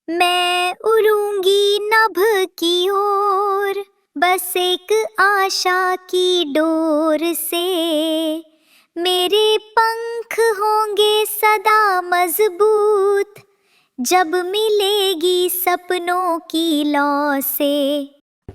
मैं उड़ूंगी नभ की ओर, बस एक आशा की डोर से। मेरे पंख होंगे सदा मजबूत, जब मिलेगी सपनों की लौ से।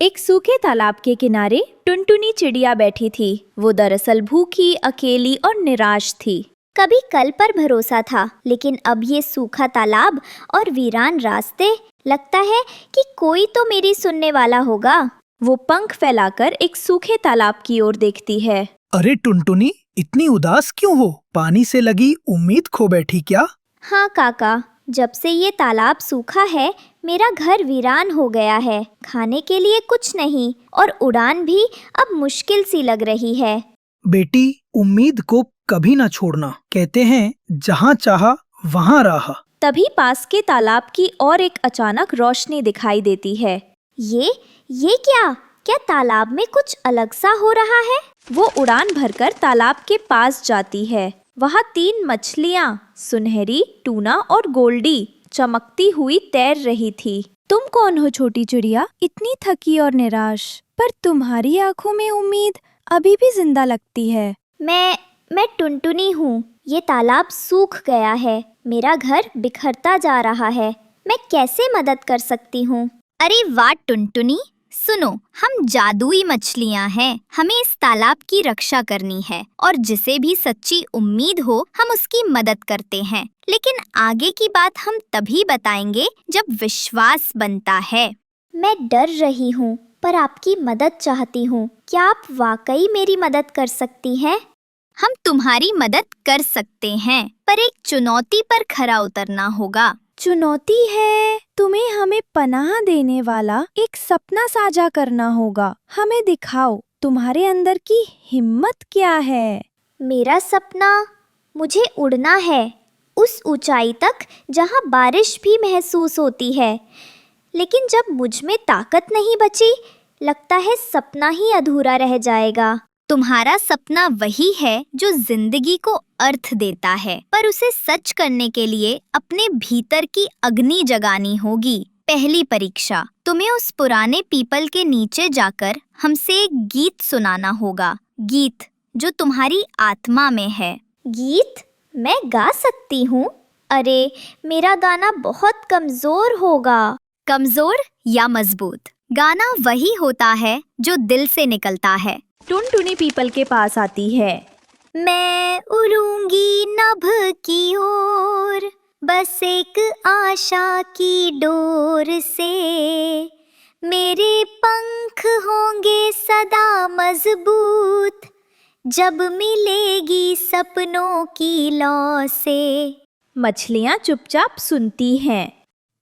एक सूखे तालाब के किनारे टुनटुनी चिड़िया बैठी थी। वो दरअसल भूखी, अकेली और निराश थी। कभी कल पर भरोसा था, लेकिन अब ये सूखा तालाब और वीरान रास्ते, लगता है कि कोई तो मेरी सुनने वाला होगा। वो पंख फैलाकर एक सूखे तालाब की ओर देखती है। अरे टुनटुनी, इतनी उदास क्यों हो? पानी से लगी उम्मीद खो बैठी क्या? हाँ काका, जब से ये तालाब सूखा है, मेरा घर वीरान हो गया है। खाने के लिए कुछ नहीं और उड़ान भी अब मुश्किल सी लग रही है। बेटी, उम्मीद को कभी ना छोड़ना। कहते हैं जहाँ चाहा वहाँ राह। तभी पास के तालाब की ओर एक अचानक रोशनी दिखाई देती है। ये क्या तालाब में कुछ अलग सा हो रहा है? वो उड़ान भरकर तालाब के पास जाती है। वहाँ 3 मछलियाँ, सुनहरी, टूना और गोल्डी, चमकती हुई तैर रही थी। तुम कौन हो छोटी चिड़िया, इतनी थकी और निराश, पर तुम्हारी आंखों में उम्मीद अभी भी जिंदा लगती है। मैं टुनटुनी हूँ। ये तालाब सूख गया है, मेरा घर बिखरता जा रहा है। मैं कैसे मदद कर सकती हूँ? अरे वाह टुनटुनी, सुनो, हम जादुई मछलियाँ हैं। हमें इस तालाब की रक्षा करनी है और जिसे भी सच्ची उम्मीद हो, हम उसकी मदद करते हैं। लेकिन आगे की बात हम तभी बताएंगे जब विश्वास बनता है। मैं डर रही हूँ, पर आपकी मदद चाहती हूँ। क्या आप वाकई मेरी मदद कर सकती हैं? हम तुम्हारी मदद कर सकते हैं, पर एक चुनौती पर खरा उतरना होगा। चुनौती है? तुम्हें हमें पनाह देने वाला एक सपना साझा करना होगा। हमें दिखाओ, तुम्हारे अंदर की हिम्मत क्या है। मेरा सपना, मुझे उड़ना है, उस ऊंचाई तक जहां बारिश भी महसूस होती है। लेकिन जब मुझ में ताकत नहीं बची, लगता है सपना ही अधूरा रह जाएगा। तुम्हारा सपना वही है जो जिंदगी को अर्थ देता है, पर उसे सच करने के लिए अपने भीतर की अग्नि जगानी होगी। पहली परीक्षा, तुम्हें उस पुराने पीपल के नीचे जाकर हमसे एक गीत सुनाना होगा। गीत जो तुम्हारी आत्मा में है। गीत मैं गा सकती हूँ? अरे, मेरा गाना बहुत कमजोर होगा। कमजोर या मजबूत, गाना वही होता है जो दिल से निकलता है। टुनटुनी पीपल के पास आती है। मैं उड़ूंगी नभ की ओर, बस एक आशा की डोर से। मेरे पंख होंगे सदा मजबूत, जब मिलेगी सपनों की लौ से। मछलियाँ चुपचाप सुनती हैं।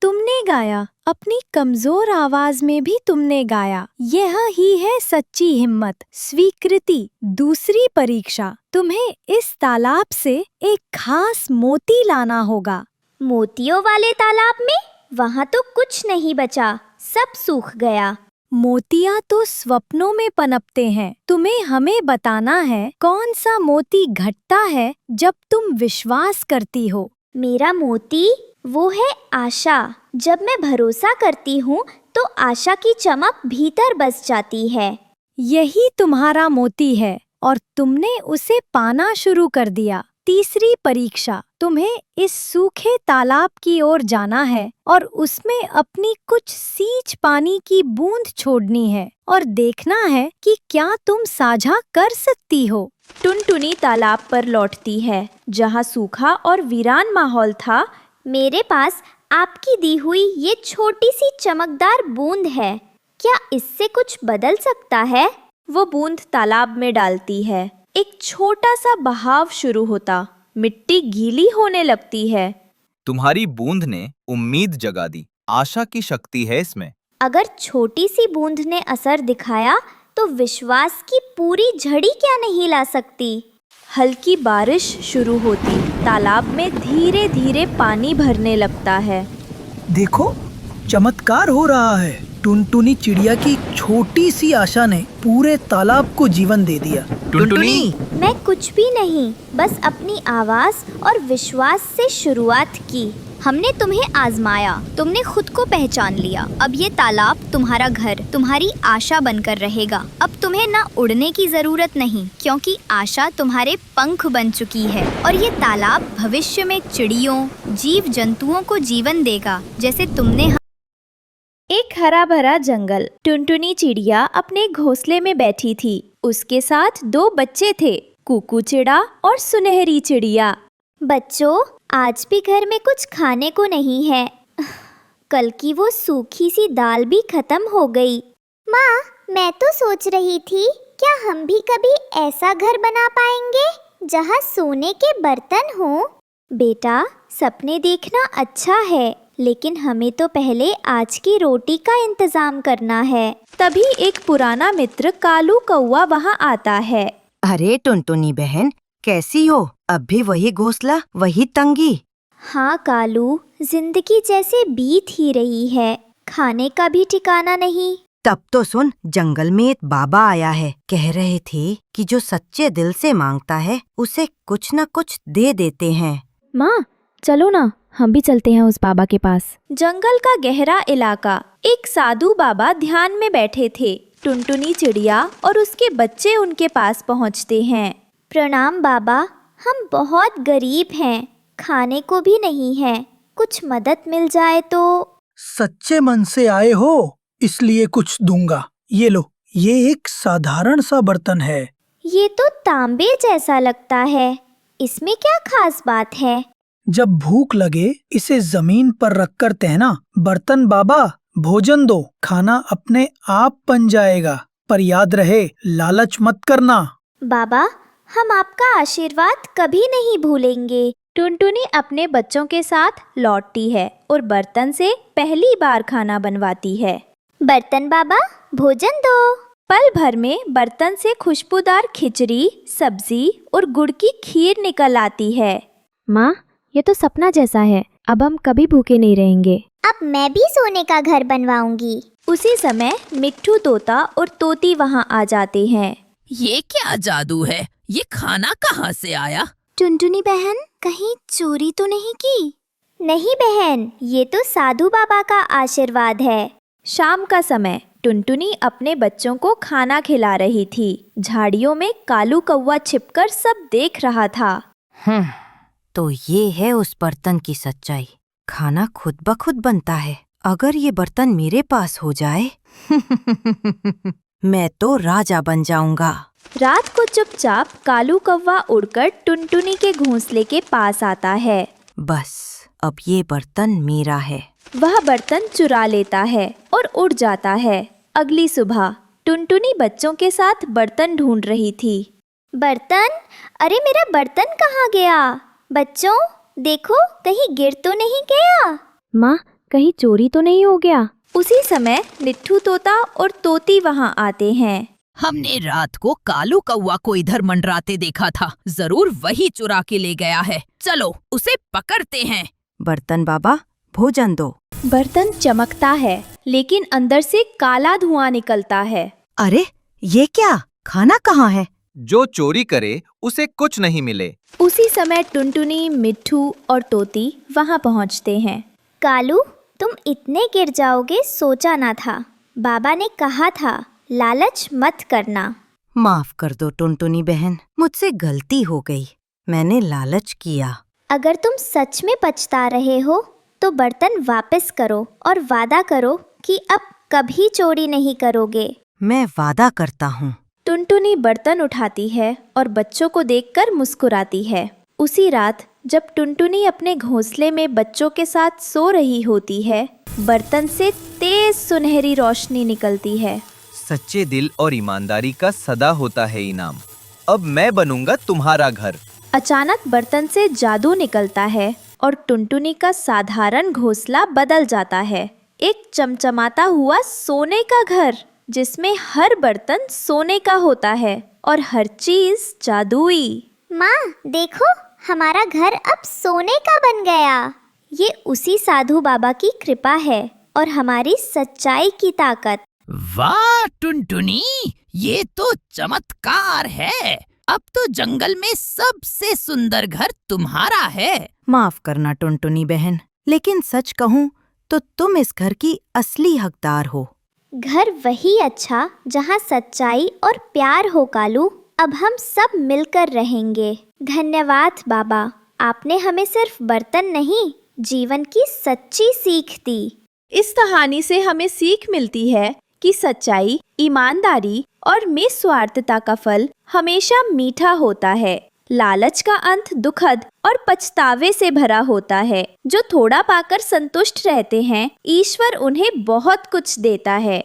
तुमने गाया, अपनी कमजोर आवाज में भी तुमने गाया। यह ही है सच्ची हिम्मत, स्वीकृति। दूसरी परीक्षा, तुम्हें इस तालाब से एक खास मोती लाना होगा। मोतियों वाले तालाब में? वहाँ तो कुछ नहीं बचा, सब सूख गया। मोतियाँ तो स्वप्नों में पनपते हैं। तुम्हें हमें बताना है कौन सा मोती घटता है जब तुम विश्वास करती हो। मेरा मोती वो है आशा। जब मैं भरोसा करती हूँ तो आशा की चमक भीतर बस जाती है। यही तुम्हारा मोती है और तुमने उसे पाना शुरू कर दिया। तीसरी परीक्षा, तुम्हें इस सूखे तालाब की ओर जाना है और उसमें अपनी कुछ सींच पानी की बूंद छोड़नी है और देखना है कि क्या तुम साझा कर सकती हो। टुनटुनी तालाब पर लौटती है, जहाँ सूखा और वीरान माहौल था। मेरे पास आपकी दी हुई ये छोटी सी चमकदार बूंद है, क्या इससे कुछ बदल सकता है? वो बूंद तालाब में डालती है। एक छोटा सा बहाव शुरू होता, मिट्टी गीली होने लगती है। तुम्हारी बूंद ने उम्मीद जगा दी। आशा की शक्ति है इसमें। अगर छोटी सी बूंद ने असर दिखाया तो विश्वास की पूरी झड़ी क्या नहीं ला सकती। हल्की बारिश शुरू होती, तालाब में धीरे धीरे पानी भरने लगता है। देखो, चमत्कार हो रहा है। टुनटुनी चिड़िया की छोटी सी आशा ने पूरे तालाब को जीवन दे दिया। टुनटुनी, मैं कुछ भी नहीं, बस अपनी आवाज और विश्वास से शुरुआत की। हमने तुम्हें आजमाया, तुमने खुद को पहचान लिया। अब ये तालाब तुम्हारा घर, तुम्हारी आशा बनकर रहेगा। अब तुम्हें ना उड़ने की जरूरत नहीं, क्योंकि आशा तुम्हारे पंख बन चुकी है। और ये तालाब भविष्य में चिड़ियों, जीव जंतुओं को जीवन देगा, जैसे तुमने। एक हरा भरा जंगल। टुनटुनी चिड़िया अपने घोंसले में बैठी थी। उसके साथ 2 बच्चे थे, कुकू चिड़ा और सुनहरी चिड़िया। बच्चों, आज भी घर में कुछ खाने को नहीं है। कल की वो सूखी सी दाल भी खत्म हो गई। माँ, मैं तो सोच रही थी, क्या हम भी कभी ऐसा घर बना पाएंगे जहाँ सोने के बर्तन हो? बेटा, सपने देखना अच्छा है, लेकिन हमें तो पहले आज की रोटी का इंतजाम करना है। तभी एक पुराना मित्र कालू कौवा वहाँ आता है। अरे टुनटुनी बहन, कैसी हो? अब भी वही घोंसला, वही तंगी? हाँ कालू, जिंदगी जैसे बीत ही रही है, खाने का भी ठिकाना नहीं। तब तो सुन, जंगल में एक बाबा आया है। कह रहे थे कि जो सच्चे दिल से मांगता है उसे कुछ न कुछ दे देते हैं। माँ, चलो ना, हम भी चलते हैं उस बाबा के पास। जंगल का गहरा इलाका। एक साधु बाबा ध्यान में बैठे थे। टुनटुनी चिड़िया और उसके बच्चे उनके पास पहुँचते हैं। प्रणाम बाबा, हम बहुत गरीब हैं, खाने को भी नहीं है, कुछ मदद मिल जाए तो। सच्चे मन से आए हो इसलिए कुछ दूंगा। ये लो, ये एक साधारण सा बर्तन है। ये तो तांबे जैसा लगता है, इसमें क्या खास बात है? जब भूख लगे इसे जमीन पर रखकर कहना, बर्तन बाबा भोजन दो, खाना अपने आप बन जाएगा। पर याद रहे, लालच मत करना। बाबा, हम आपका आशीर्वाद कभी नहीं भूलेंगे। टुनटुनी अपने बच्चों के साथ लौटती है और बर्तन से पहली बार खाना बनवाती है। बर्तन बाबा, भोजन दो। पल भर में बर्तन से खुशबूदार खिचड़ी, सब्जी और गुड़ की खीर निकल आती है। माँ, ये तो सपना जैसा है, अब हम कभी भूखे नहीं रहेंगे। अब मैं भी सोने का घर बनवाऊंगी। उसी समय मिट्ठू तोता और तोती वहाँ आ जाते हैं। ये क्या जादू है? ये खाना कहाँ से आया? टुनटुनी बहन, कहीं चोरी तो नहीं की? नहीं बहन, ये तो साधु बाबा का आशीर्वाद है। शाम का समय। टुनटुनी अपने बच्चों को खाना खिला रही थी। झाड़ियों में कालू कौवा छिपकर सब देख रहा था। तो ये है उस बर्तन की सच्चाई। खाना खुद ब खुद बनता है। अगर ये बर्तन मेरे पास हो जाए मैं तो राजा बन जाऊंगा। रात को चुपचाप कालू कौवा उड़कर टुनटुनी के घोंसले के पास आता है। बस अब ये बर्तन मेरा है। वह बर्तन चुरा लेता है और उड़ जाता है। अगली सुबह टुनटुनी बच्चों के साथ बर्तन ढूंढ रही थी। बर्तन? अरे मेरा बर्तन कहाँ गया? बच्चों देखो, कहीं गिर तो नहीं गया? माँ, कहीं चोरी तो नहीं हो गया? उसी समय मिट्ठू तोता और तोती वहाँ आते हैं। हमने रात को कालू कौवा को इधर मंडराते देखा था। जरूर वही चुरा के ले गया है। चलो उसे पकड़ते हैं। बर्तन बाबा, भोजन दो। बर्तन चमकता है, लेकिन अंदर से काला धुआं निकलता है। अरे ये क्या? खाना कहाँ है? जो चोरी करे उसे कुछ नहीं मिले। उसी समय टुनटुनी, मिट्ठू और तोती वहाँ पहुँचते हैं। कालू, तुम इतने गिर जाओगे सोचा ना था। बाबा ने कहा था लालच मत करना। माफ कर दो टुनटुनी बहन, मुझसे गलती हो गई। मैंने लालच किया। अगर तुम सच में पछता रहे हो तो बर्तन वापस करो और वादा करो कि अब कभी चोरी नहीं करोगे। मैं वादा करता हूँ। टुनटुनी बर्तन उठाती है और बच्चों को देखकर मुस्कुराती है। उसी रात जब टुनटुनी अपने घोंसले में बच्चों के साथ सो रही होती है, बर्तन से तेज सुनहरी रोशनी निकलती है। सच्चे दिल और ईमानदारी का सदा होता है इनाम। अब मैं बनूंगा तुम्हारा घर। अचानक बर्तन से जादू निकलता है और टुनटुनी का साधारण घोंसला बदल जाता है। एक चमचमाता हुआ सोने का घर, जिसमें हर बर्तन सोने का होता है और हर चीज जादुई। माँ देखो, हमारा घर अब सोने का बन गया। ये उसी साधु बाबा की कृपा है और हमारी सच्चाई की ताकत। वाह टुनटुनी, ये तो चमत्कार है। अब तो जंगल में सबसे सुंदर घर तुम्हारा है। माफ करना टुनटुनी बहन, लेकिन सच कहूँ तो तुम इस घर की असली हकदार हो। घर वही अच्छा जहाँ सच्चाई और प्यार हो कालू। अब हम सब मिलकर रहेंगे। धन्यवाद बाबा, आपने हमें सिर्फ बर्तन नहीं, जीवन की सच्ची सीख दी। इस कहानी से हमें सीख मिलती है कि सच्चाई, ईमानदारी और निस्वार्थता का फल हमेशा मीठा होता है। लालच का अंत दुखद और पछतावे से भरा होता है। जो थोड़ा पाकर संतुष्ट रहते हैं, ईश्वर उन्हें बहुत कुछ देता है।